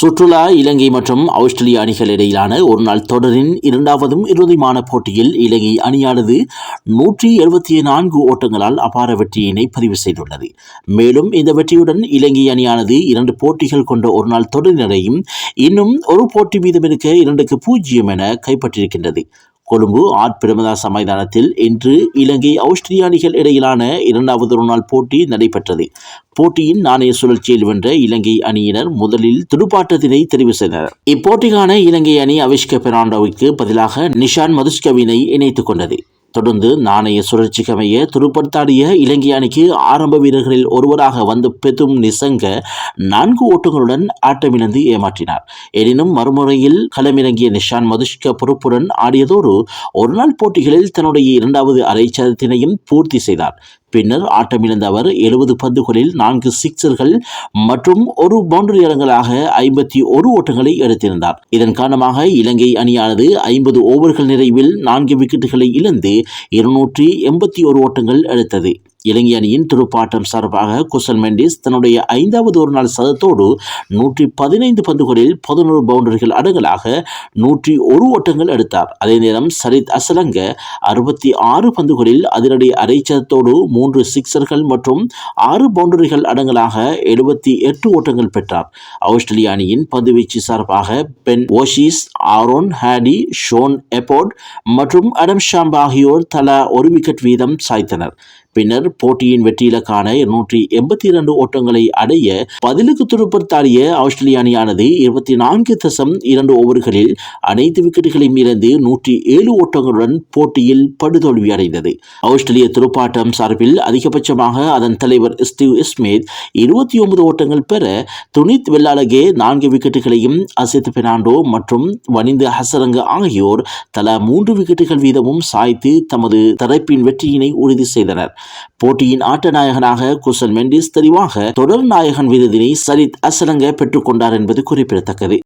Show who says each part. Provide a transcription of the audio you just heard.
Speaker 1: சுற்றுலா இலங்கை மற்றும் ஆஸ்திரேலிய அணிகள் இடையிலான ஒருநாள் தொடரின் இரண்டாவதும் இறுதியான போட்டியில் இலங்கை அணியானது 174 ஓட்டங்களால் அபார வெற்றியினை பதிவு செய்துள்ளது. மேலும் இந்த வெற்றியுடன் இலங்கை அணியானது 2 போட்டிகள் கொண்ட ஒருநாள் தொடரினரையும் இன்னும் ஒரு போட்டி மீதமிருக்க 2-0 என கைப்பற்றியிருக்கின்றது. கொழும்பு ஆர் பிரேமதாச மைதானத்தில் இன்று இலங்கை ஆஸ்திரேலிய அணிகள் இடையிலான இரண்டாவது ஒருநாள் போட்டி நடைபெற்றது. போட்டியின் நாணய சுழற்சியில் வென்ற இலங்கை அணியினர் முதலில் துடுப்பாட்டத்தினை தெரிவு செய்தனர். இப்போட்டிக்கான இலங்கை அணி அவிஷ்க பெர்னாண்டோவுக்கு பதிலாக நிஷான் மதுஸ்கவினை இணைத்துக் கொண்டது. தொடர்ந்து நாணய சுழற்சிக்கமைய துடுப்படுத்தாடிய இலங்கை அணிக்கு ஆரம்ப வீரர்களில் ஒருவராக வந்து பெத்தும் நிசங்க 4 ஓட்டங்களுடன் ஆட்டமிழந்து ஏமாற்றினார். எனினும் மறுமுறையில் களமிறங்கிய நிஷான் மதுஷ்க பொறுப்புடன் ஆடியதோடு ஒருநாள் போட்டிகளில் தன்னுடைய 2வது அரைச்சதத்தினையும் பூர்த்தி செய்தார். பின்னர் ஆட்டமிழந்த அவர் 70 பந்துகளில் 4 சிக்சர்கள் மற்றும் ஒரு பவுண்டரி அடங்கலாக 51 ஓட்டங்களை எடுத்திருந்தார். இதன் காரணமாக இலங்கை அணியானது 50 ஓவர்கள் நிறைவில் 4 விக்கெட்டுகளை இழந்து 281 ஓட்டங்கள் எடுத்தது. இலங்கை அணியின் துடுப்பாட்டம் சார்பாக குசல் மெண்டிஸ் தன்னுடைய 5வது ஒருநாள் சதத்தோடு 115 பந்துகளில் 11 பவுண்டரிகள் அடங்கலாக 101 ஓட்டங்கள் எடுத்தார். அதே நேரம் சரித் அசலங்க 66 பந்துகளில் அதிரடி அரைச்சதத்தோடு 3 சிக்சர்கள் மற்றும் 6 பவுண்டரிகள் அடங்கலாக 78 ஓட்டங்கள் பெற்றார். ஆஸ்திரேலிய அணியின் பந்துவீச்சு சார்பாக பென் ஓஷிஸ், ஆரோன் ஹேடி, ஷோன் எபோர்ட் மற்றும் அடம் ஷாம்பா ஆகியோர் தலா 1 விக்கெட் வீதம் சாய்த்தனர். பின்னர் போட்டியின் வெற்றி இலக்கான 282 ஓட்டங்களை அடைய பதிலுக்கு துடுப்படுத்தாடிய ஆஸ்திரேலிய அணியானது 24.2 ஓவர்களில் அனைத்து விக்கெட்டுகளையும் இழந்து 107 ஓட்டங்களுடன் போட்டியில் படுதோல்வி அடைந்தது. ஆஸ்திரேலிய துடுப்பாட்டம் சார்பில் அதிகபட்சமாக அதன் தலைவர் ஸ்டீவ் ஸ்மித் 29 ஓட்டங்கள் பெற துனித் வெள்ளாலகே 4 விக்கெட்டுகளையும், அசித் பெர்னாண்டோ மற்றும் வனிந்து ஹசரங்க ஆகியோர் தலா 3 விக்கெட்டுகள் வீதமும் சாய்த்து தமது தரப்பின் வெற்றியினை உறுதி செய்தனர். போட்டியின் ஆட்ட நாயகனாக குசல் மெண்டிஸ் தெரிவாக தொடர் நாயகன் விருதினை சரித் அசலங்க பெற்றுக் கொண்டார் என்பது குறிப்பிடத்தக்கது.